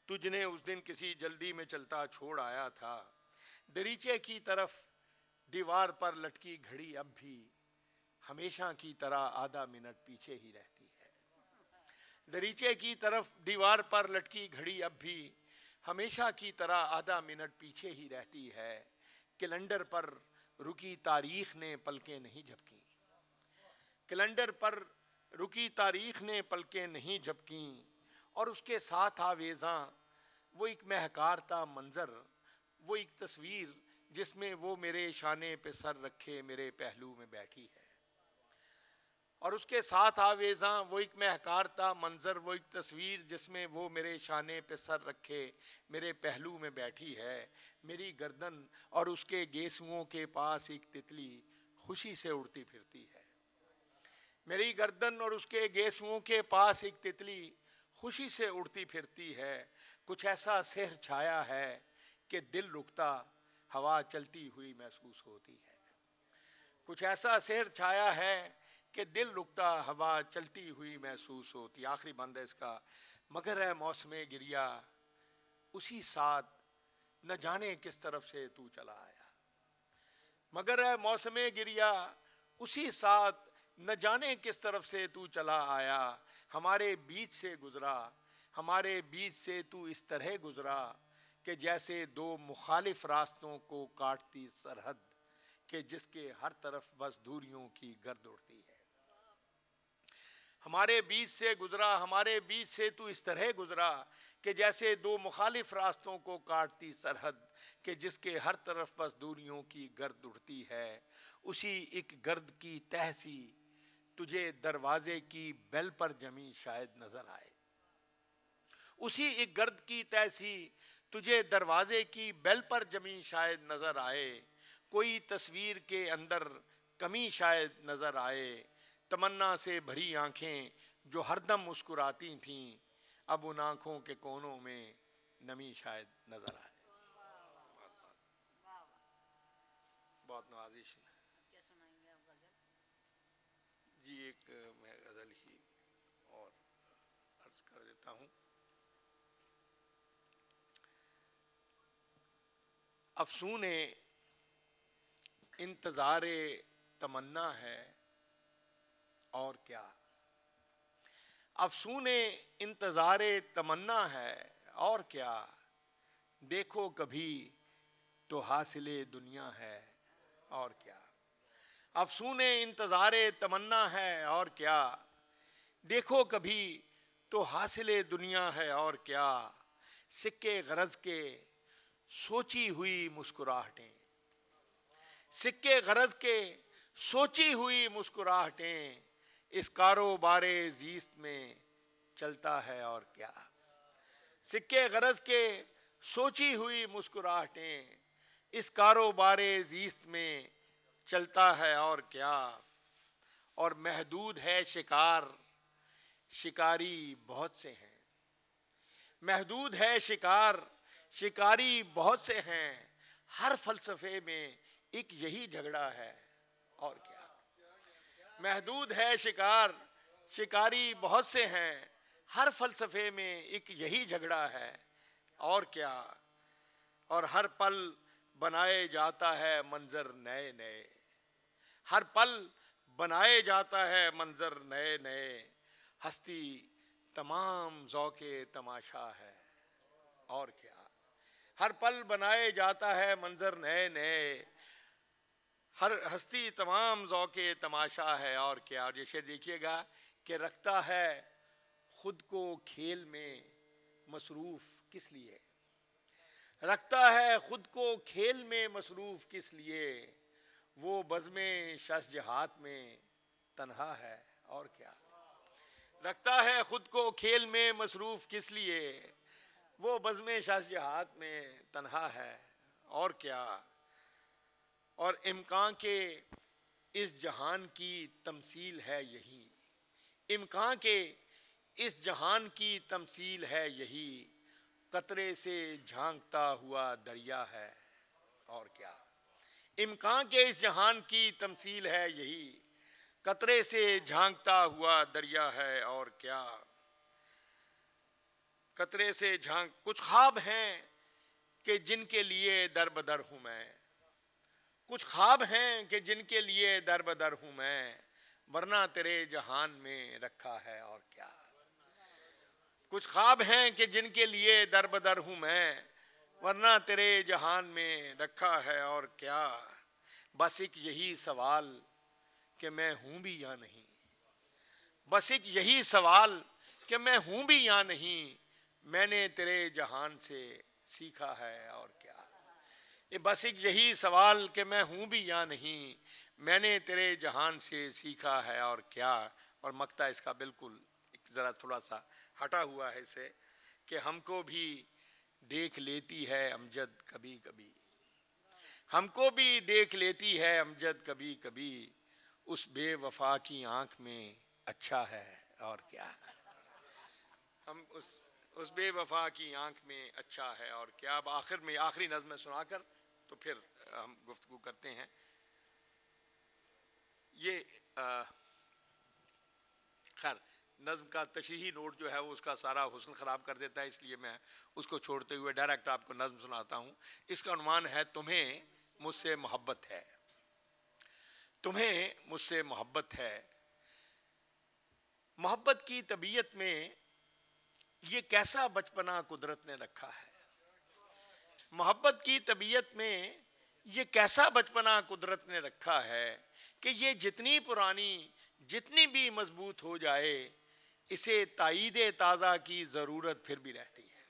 تجھ نے اس دن کسی جلدی میں چلتا چھوڑ آیا تھا. دریچے کی طرف دیوار پر لٹکی گھڑی اب بھی ہمیشہ کی طرح آدھا منٹ پیچھے ہی رہتی ہے. دریچے کی طرف دیوار پر لٹکی گھڑی اب بھی ہمیشہ کی طرح آدھا منٹ پیچھے ہی رہتی ہے. کیلنڈر پر رکی تاریخ نے پلکیں نہیں جھپکیں. کیلنڈر پر رکی تاریخ نے پلکیں نہیں جھپکیں اور اس کے ساتھ آویزاں وہ ایک مہکارتا منظر، وہ ایک تصویر جس میں وہ میرے شانے پہ سر رکھے میرے پہلو میں بیٹھی ہے. اور اس کے ساتھ آویزاں وہ ایک مہکارتا منظر، وہ ایک تصویر جس میں وہ میرے شانے پہ سر رکھے میرے پہلو میں بیٹھی ہے. میری گردن اور اس کے گیسوؤں کے پاس ایک تتلی خوشی سے اڑتی پھرتی ہے. میری گردن اور اس کے گیسوؤں کے پاس ایک تتلی خوشی سے اڑتی پھرتی ہے. کچھ ایسا سحر چھایا ہے کہ دل رکتا ہوا چلتی ہوئی محسوس ہوتی ہے. کچھ ایسا سحر چھایا ہے کہ دل رکتا ہوا چلتی ہوئی محسوس ہوتی. آخری بند ہے اس کا. مگر ہے موسم گریا اسی ساتھ نہ جانے کس طرف سے تو چلا آیا. مگر ہے موسم گریا اسی ساتھ نہ جانے کس طرف سے تو چلا آیا. ہمارے بیچ سے گزرا، ہمارے بیچ سے تو اس طرح گزرا کہ جیسے دو مخالف راستوں کو کاٹتی سرحد کہ جس کے ہر طرف بس دوریوں کی گرد اڑتی ہے. ہمارے بیچ سے گزرا، ہمارے بیچ سے تو اس طرح گزرا کہ جیسے دو مخالف راستوں کو کاٹتی سرحد کہ جس کے ہر طرف بس دوریوں کی گرد اڑتی ہے. اسی ایک گرد کی تہ سی تجھے دروازے کی بیل پر جمی شاید نظر آئے. اسی ایک گرد کی تہ سی تجھے دروازے کی بیل پر جمی شاید نظر آئے. کوئی تصویر کے اندر کمی شاید نظر آئے. تمنا سے بھری آنکھیں جو ہر دم مسکراتی تھیں اب ان آنکھوں کے کونوں میں نمی شاید نظر آئے. بہت نوازش. جی ایک میں غزل ہی اور عرض کر دیتا ہوں. افسون انتظار تمنا ہے اور کیا. افسون انتظار تمنا ہے اور کیا. دیکھو کبھی تو حاصل دنیا ہے اور کیا. افسون انتظار تمنا ہے اور کیا. دیکھو کبھی تو حاصل دنیا ہے اور کیا. سکے غرض کے سوچی ہوئی مسکراہٹیں، سکے غرض کے سوچی ہوئی مسکراہٹیں اس کاروبار زیست میں چلتا ہے اور کیا. سکے غرض کے سوچی ہوئی مسکراہٹیں اس کاروبار زیست میں چلتا ہے اور کیا. اور محدود ہے شکار، شکاری بہت سے ہیں. محدود ہے شکار، شکاری بہت سے ہیں. ہر فلسفے میں ایک یہی جھگڑا ہے اور کیا. محدود ہے شکار، شکاری بہت سے ہیں. ہر فلسفے میں ایک یہی جھگڑا ہے اور کیا. اور ہر پل بنائے جاتا ہے منظر نئے نئے. ہر پل بنائے جاتا ہے منظر نئے نئے. ہستی تمام ذوق تماشا ہے اور کیا. ہر پل بنائے جاتا ہے منظر نئے نئے. ہر ہستی تمام ذوق تماشا ہے اور کیا. اور یہ شعر دیکھیے گا کہ رکھتا ہے خود کو کھیل میں مصروف کس لیے. رکھتا ہے خود کو کھیل میں مصروف کس لیے. وہ بزم ششجہات میں تنہا ہے اور کیا. رکھتا ہے خود کو کھیل میں مصروف کس لیے. وہ بزم ششجہات میں تنہا ہے اور کیا. اور امکان کے اس جہان کی تمثیل ہے یہی. امکان کے اس جہان کی تمثیل ہے یہی. قطرے سے جھانکتا ہوا دریا ہے اور کیا. امکان کے اس جہان کی تمثیل ہے یہی. قطرے سے جھانکتا ہوا دریا ہے اور کیا. قطرے سے جھانک. کچھ خواب ہیں کہ جن کے لیے در بدر ہوں میں, کچھ خواب ہیں کہ جن کے لیے در بدر ہوں میں, ورنہ تیرے جہان میں رکھا ہے اور کیا. کچھ خواب ہیں کہ جن کے لیے در بدر ہوں میں, ورنہ تیرے جہان میں رکھا ہے اور کیا. بس ایک یہی سوال کہ میں ہوں بھی یا نہیں, بس ایک یہی سوال کہ میں ہوں بھی یا نہیں, میں نے تیرے جہان سے سیکھا ہے اور کیا. یہ بس ایک یہی سوال کہ میں ہوں بھی یا نہیں, میں نے تیرے جہان سے سیکھا ہے اور کیا. اور مقطع اس کا بالکل ذرا تھوڑا سا ہٹا ہوا ہے اسے, کہ ہم کو بھی دیکھ لیتی ہے امجد کبھی کبھی, ہم کو بھی دیکھ لیتی ہے امجد کبھی کبھی, اس بے وفا کی آنکھ میں اچھا ہے اور کیا. ہم اس بے وفا کی آنکھ میں اچھا ہے اور کیا. اب آخر میں آخری نظم سنا کر تو پھر ہم گفتگو کرتے ہیں. یہ خیر نظم کا تشریحی نوٹ جو ہے وہ اس کا سارا حسن خراب کر دیتا ہے, اس لیے میں اس کو چھوڑتے ہوئے ڈائریکٹ آپ کو نظم سناتا ہوں. اس کا عنوان ہے تمہیں مجھ سے محبت ہے. تمہیں مجھ سے محبت ہے. محبت کی طبیعت میں یہ کیسا بچپنا قدرت نے رکھا ہے. محبت کی طبیعت میں یہ کیسا بچپنا قدرت نے رکھا ہے کہ یہ جتنی پرانی جتنی بھی مضبوط ہو جائے, اسے تائید تازہ کی ضرورت پھر بھی رہتی ہے.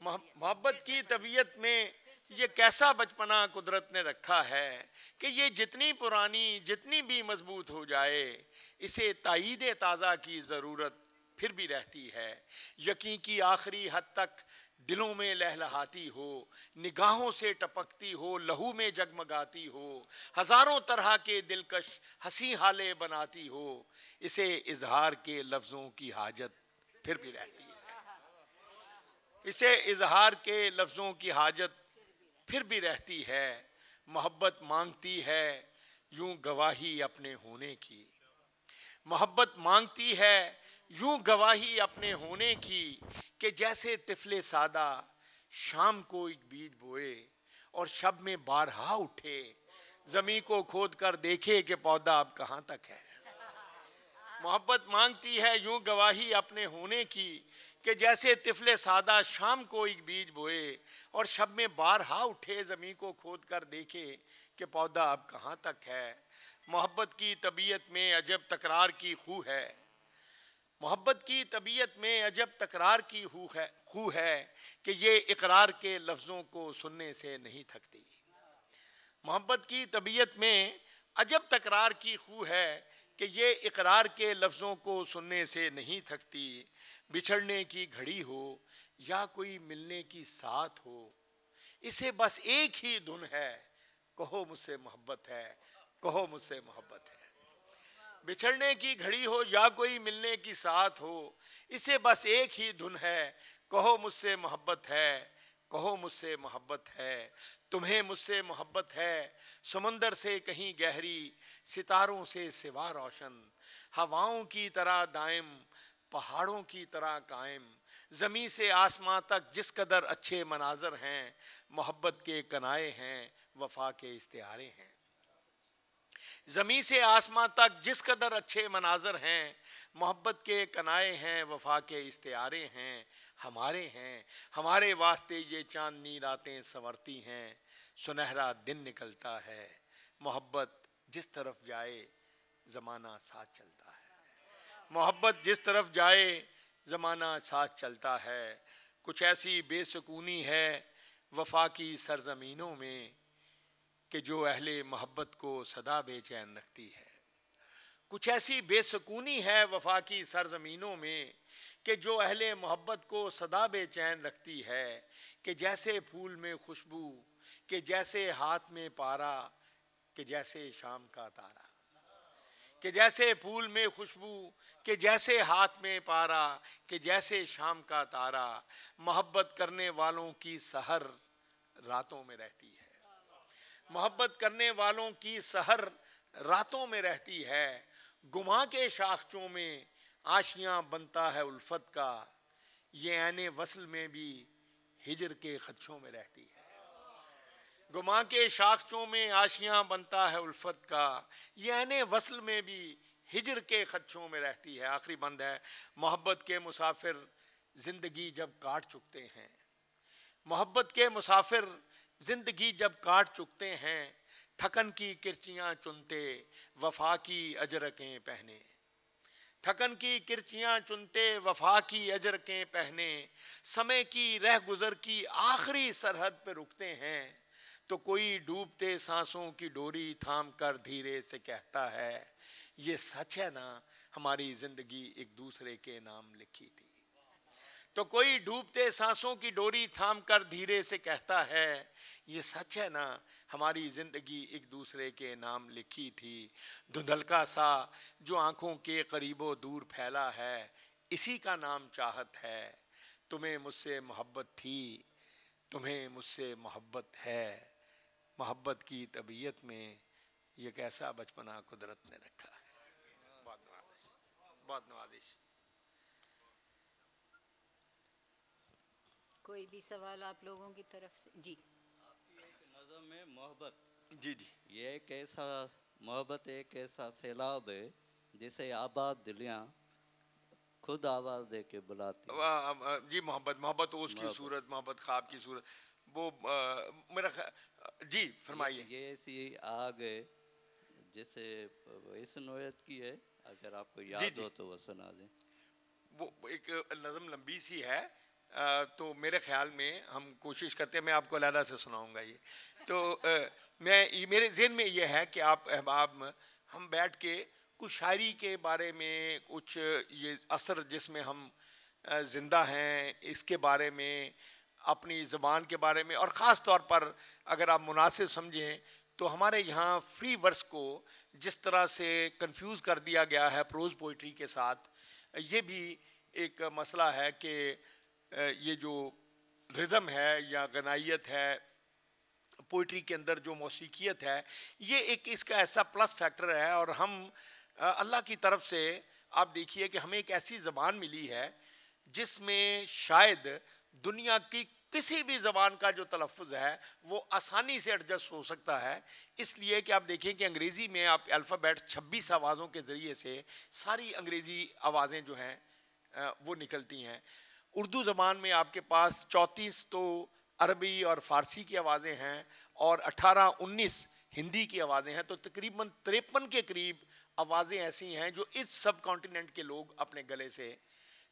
محبت کی طبیعت میں یہ کیسا بچپنا قدرت نے رکھا ہے کہ یہ جتنی پرانی جتنی بھی مضبوط ہو جائے, اسے تائید تازہ کی ضرورت پھر بھی رہتی ہے. یقین کی آخری حد تک دلوں میں لہلہاتی ہو, نگاہوں سے ٹپکتی ہو, لہو میں جگمگاتی ہو, ہزاروں طرح کے دلکش ہنسی حالے بناتی ہو, اسے اظہار کے لفظوں کی حاجت پھر بھی رہتی ہے. اسے اظہار کے لفظوں کی حاجت پھر بھی رہتی ہے. محبت مانگتی ہے یوں گواہی اپنے ہونے کی, محبت مانگتی ہے یوں گواہی اپنے ہونے کی, کہ جیسے طفل سادہ شام کو ایک بیج بوئے اور شب میں بارہا اٹھے, زمین کو کھود کر دیکھے کہ پودا اب کہاں تک ہے. محبت مانگتی ہے یوں گواہی اپنے ہونے کی, کہ جیسے طفل سادہ شام کو ایک بیج بوئے اور شب میں بارہا اٹھے, زمین کو کھود کر دیکھے کہ پودا اب کہاں تک ہے. محبت کی طبیعت میں عجب تکرار کی خو ہے, محبت کی طبیعت میں عجب تکرار کی خو ہے, کہ یہ اقرار کے لفظوں کو سننے سے نہیں تھکتی. محبت کی طبیعت میں عجب تکرار کی خو ہے, کہ یہ اقرار کے لفظوں کو سننے سے نہیں تھکتی. بچھڑنے کی گھڑی ہو یا کوئی ملنے کی ساتھ ہو, اسے بس ایک ہی دھن ہے, کہو مجھ سے محبت ہے, کہو مجھ سے محبت ہے. بچھڑنے کی گھڑی ہو یا کوئی ملنے کی ساتھ ہو, اسے بس ایک ہی دھن ہے, کہو مجھ سے محبت ہے, کہو مجھ سے محبت ہے. تمہیں مجھ سے محبت ہے, سمندر سے کہیں گہری, ستاروں سے سوا روشن, ہواؤں کی طرح دائم, پہاڑوں کی طرح قائم, زمین سے آسمان تک جس قدر اچھے مناظر ہیں, محبت کے کنائے ہیں, وفا کے استعارے ہیں. زمین سے آسمان تک جس قدر اچھے مناظر ہیں, محبت کے کنائے ہیں, وفا کے استعارے ہیں, ہمارے ہیں. ہمارے واسطے یہ چاندنی راتیں سنورتی ہیں, سنہرا دن نکلتا ہے, محبت جس طرف جائے زمانہ ساتھ چلتا ہے. محبت جس طرف جائے زمانہ ساتھ چلتا ہے. کچھ ایسی بے سکونی ہے وفا کی سرزمینوں میں, کہ جو اہل محبت کو سدا بے چین رکھتی ہے. کچھ ایسی بے سکونی ہے وفا کی سرزمینوں میں, کہ جو اہل محبت کو سدا بے چین رکھتی ہے. کہ جیسے پھول میں خوشبو, کہ جیسے ہاتھ میں پارا, کہ جیسے شام کا تارا. کہ جیسے پھول میں خوشبو, کہ جیسے ہاتھ میں پارا, کہ جیسے شام کا تارا. محبت کرنے والوں کی سحر راتوں میں رہتی ہے, محبت کرنے والوں کی سحر راتوں میں رہتی ہے. گماں کے شاخچوں میں آشیاں بنتا ہے الفت کا, یہ عین وصل میں بھی ہجر کے خدشوں میں رہتی ہے. گما کے شاخچوں میں آشیاں بنتا ہے الفت کا, یہ عین وصل میں بھی ہجر کے خدشوں میں رہتی ہے. آخری بند ہے. محبت کے مسافر زندگی جب کاٹ چکتے ہیں, محبت کے مسافر زندگی جب کاٹ چکتے ہیں, تھکن کی کرچیاں چنتے وفا کی اجرکیں پہنے, تھکن کی کرچیاں چنتے وفا کی اجرکیں پہنے, سمے کی رہ گزر کی آخری سرحد پہ رکتے ہیں, تو کوئی ڈوبتے سانسوں کی ڈوری تھام کر دھیرے سے کہتا ہے, یہ سچ ہے نا ہماری زندگی ایک دوسرے کے نام لکھی تھی. تو کوئی ڈوبتے سانسوں کی ڈوری تھام کر دھیرے سے کہتا ہے, یہ سچ ہے نا ہماری زندگی ایک دوسرے کے نام لکھی تھی. دھندلکا سا جو آنکھوں کے قریب و دور پھیلا ہے, اسی کا نام چاہت ہے. تمہیں مجھ سے محبت تھی, تمہیں مجھ سے محبت ہے, محبت کی طبیعت میں یہ کیسا بچپنا قدرت نے رکھا ہے. بہت نوازش, بہت نوازش. کوئی بھی سوال آپ لوگوں کی طرف سے؟ جی. آپ کی ایک نظم ہے محبت. جی جی. یہ ایک ایسا محبت ایک ایسا سیلاب ہے جسے آباد دلیاں خود آواز دے کے بلاتی ہیں. جی محبت, محبت اوس کی صورت, محبت خواب کی صورت, وہ میرا جی فرمائیے. یہ ایسی آگ ہے جسے اس نوعیت کی ہے, اگر آپ کو یاد ہو تو وہ سنا دیں. وہ ایک نظم لمبی سی ہے, تو میرے خیال میں ہم کوشش کرتے ہیں, میں آپ کو علیحدہ سے سناؤں گا یہ. تو میرے ذہن میں یہ ہے کہ آپ احباب ہم بیٹھ کے کچھ شاعری کے بارے میں, کچھ یہ اثر جس میں ہم زندہ ہیں اس کے بارے میں, اپنی زبان کے بارے میں, اور خاص طور پر اگر آپ مناسب سمجھیں تو ہمارے یہاں فری ورس کو جس طرح سے کنفیوز کر دیا گیا ہے پروز پوئٹری کے ساتھ, یہ بھی ایک مسئلہ ہے کہ یہ جو ردم ہے یا غنائیت ہے پوئٹری کے اندر, جو موسیقیت ہے, یہ ایک اس کا ایسا پلس فیکٹر ہے. اور ہم اللہ کی طرف سے آپ دیکھیے کہ ہمیں ایک ایسی زبان ملی ہے جس میں شاید دنیا کی کسی بھی زبان کا جو تلفظ ہے وہ آسانی سے ایڈجسٹ ہو سکتا ہے. اس لیے کہ آپ دیکھیں کہ انگریزی میں آپ الفابیٹ 26 آوازوں کے ذریعے سے ساری انگریزی آوازیں جو ہیں وہ نکلتی ہیں. اردو زبان میں آپ کے پاس 34 تو عربی اور فارسی کی آوازیں ہیں اور 18-19 ہندی کی آوازیں ہیں, تو تقریباً 53 کے قریب آوازیں ایسی ہیں جو اس سب کانٹیننٹ کے لوگ اپنے گلے سے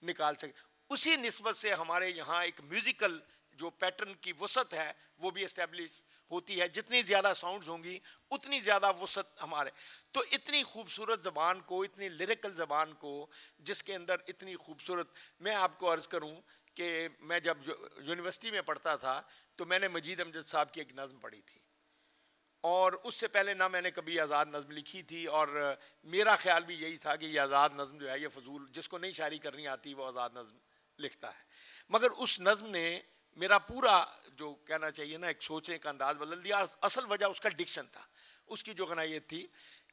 نکال سکیں. اسی نسبت سے ہمارے یہاں ایک میوزیکل جو پیٹرن کی وسعت ہے وہ بھی اسٹیبلش ہوتی ہے. جتنی زیادہ ساؤنڈز ہوں گی اتنی زیادہ وسعت ہمارے. تو اتنی خوبصورت زبان کو, اتنی لیریکل زبان کو, جس کے اندر اتنی خوبصورت, میں آپ کو عرض کروں کہ میں جب یونیورسٹی میں پڑھتا تھا تو میں نے مجید امجد صاحب کی ایک نظم پڑھی تھی, اور اس سے پہلے نہ میں نے کبھی آزاد نظم لکھی تھی, اور میرا خیال بھی یہی تھا کہ یہ آزاد نظم جو ہے یہ فضول, جس کو نہیں شاعری کرنی آتی وہ آزاد نظم لکھتا ہے. مگر اس نظم نے میرا پورا جو کہنا چاہیے نا ایک سوچنے کا انداز بدل دیا. اصل وجہ اس کا ڈکشن تھا, اس کی جو غنائیت تھی.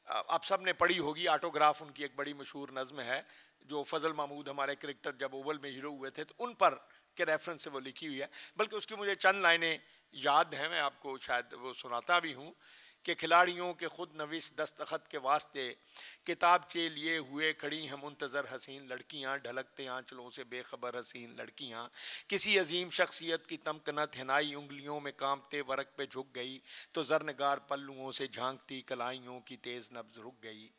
آپ سب نے پڑھی ہوگی آٹوگراف, ان کی ایک بڑی مشہور نظم ہے جو فضل محمود ہمارے کرکٹر جب اوول میں ہیرو ہوئے تھے تو ان پر کے ریفرنس سے وہ لکھی ہوئی ہے. بلکہ اس کی مجھے چند لائنیں یاد ہیں, میں آپ کو شاید وہ سناتا بھی ہوں کہ کھلاڑیوں کے خود نویس دستخط کے واسطے کتاب کے لیے ہوئے کھڑی ہیں منتظر حسین لڑکیاں, ڈھلکتے آنچلوں سے بے خبر حسین لڑکیاں, کسی عظیم شخصیت کی تمکنت ہنائی انگلیوں میں کانپتے ورق پہ جھک گئی, تو زرنگار پلوؤں سے جھانکتی کلائیوں کی تیز نبض رک گئی.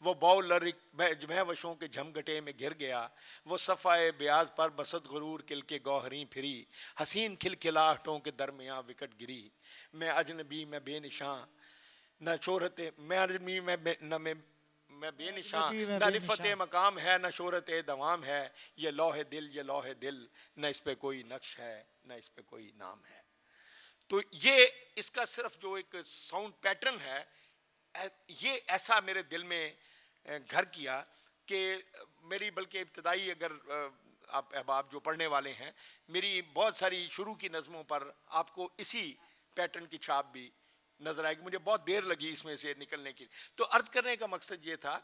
وہ باؤلر بہوشوں کے جھمگٹے میں گر گیا, وہ صفائے بیاض پر بسط غرور کل کے گوہریں پھری, حسین کھلکھلاہٹوں کے درمیاں وکٹ گری. میں اجنبی میں بے نشاں نہ شہرت, میں اجنبی میں بے نشاں, نہ رفت مقام ہے نہ شہرت دوام ہے, یہ لوح دل یہ لوح دل, نہ اس پہ کوئی نقش ہے نہ اس پہ کوئی نام ہے. تو یہ اس کا صرف جو ایک ساؤنڈ پیٹرن ہے یہ ایسا میرے دل میں گھر کیا کہ میری بلکہ ابتدائی, اگر آپ احباب جو پڑھنے والے ہیں, میری بہت ساری شروع کی نظموں پر آپ کو اسی پیٹرن کی چھاپ بھی نظر آئے گی. مجھے بہت دیر لگی اس میں سے نکلنے کی. تو عرض کرنے کا مقصد یہ تھا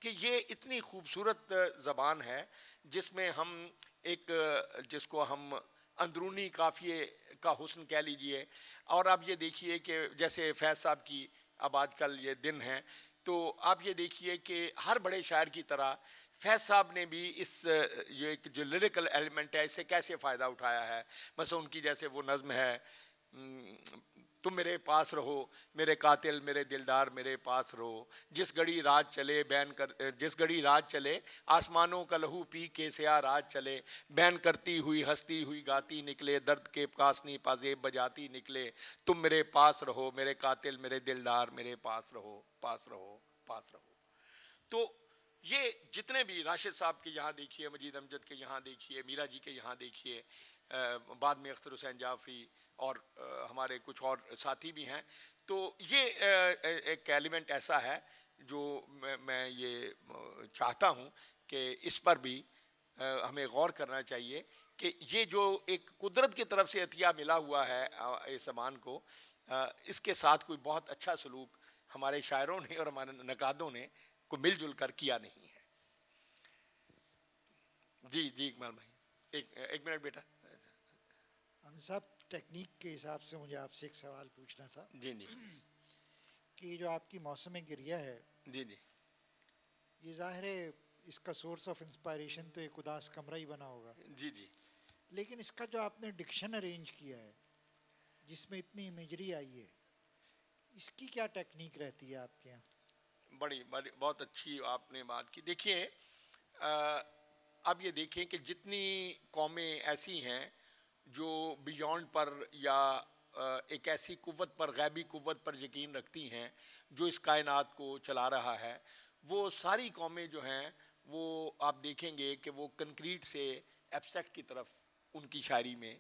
کہ یہ اتنی خوبصورت زبان ہے جس میں ہم ایک جس کو ہم اندرونی قافیے کا حسن کہہ لیجئے. اور آپ یہ دیکھیے کہ جیسے فیض صاحب کی اب آج کل یہ دن ہے، تو آپ یہ دیکھیے کہ ہر بڑے شاعر کی طرح فیض صاحب نے بھی اس یہ جو لیریکل ایلیمنٹ ہے اس سے کیسے فائدہ اٹھایا ہے. مثلا ان کی جیسے وہ نظم ہے تم میرے پاس رہو میرے قاتل میرے دلدار میرے پاس رہو، جس گھڑی رات چلے جس گھڑی رات چلے آسمانوں کا لہو پی کے سیاہ رات چلے، بین کرتی ہوئی ہستی ہوئی گاتی نکلے، درد کے پاسنی پازیب بجاتی نکلے، تم میرے پاس رہو میرے قاتل میرے دلدار میرے پاس رہو پاس رہو پاس رہو. تو یہ جتنے بھی راشد صاحب کے یہاں دیکھیے، مجید امجد کے یہاں دیکھیے، میرا جی کے یہاں دیکھیے، بعد میں اختر حسین جعفری اور ہمارے کچھ اور ساتھی بھی ہیں، تو یہ ایک ایلیمنٹ ایسا ہے جو میں یہ چاہتا ہوں کہ اس پر بھی ہمیں غور کرنا چاہیے کہ یہ جو ایک قدرت کی طرف سے عطیہ ملا ہوا ہے اس زبان کو، اس کے ساتھ کوئی بہت اچھا سلوک ہمارے شاعروں نے اور ہمارے نقادوں نے کو مل جل کر کیا نہیں ہے. جی اقبال بھائی ایک منٹ بیٹا. ہم صاحب ٹیکنیک کے حساب سے مجھے آپ سے ایک سوال پوچھنا تھا جی کہ جو آپ کی موسم گریہ ہے جی یہ ظاہر ہے اس کا سورس آف انسپائریشن تو ایک اداس کمرہ ہی بنا ہوگا، جی لیکن اس کا جو آپ نے ڈکشن ارینج کیا ہے جس میں اتنی امیجری آئی ہے، اس کی کیا ٹیکنیک رہتی ہے آپ کے یہاں؟ بڑی بہت اچھی آپ نے بات کی. دیکھیے اب یہ دیکھیں کہ جتنی قومیں ایسی ہیں جو بیونڈ پر یا ایک ایسی قوت پر، غیبی قوت پر یقین رکھتی ہیں جو اس کائنات کو چلا رہا ہے، وہ ساری قومیں جو ہیں وہ آپ دیکھیں گے کہ وہ کنکریٹ سے ایبسٹریکٹ کی طرف ان کی شاعری میں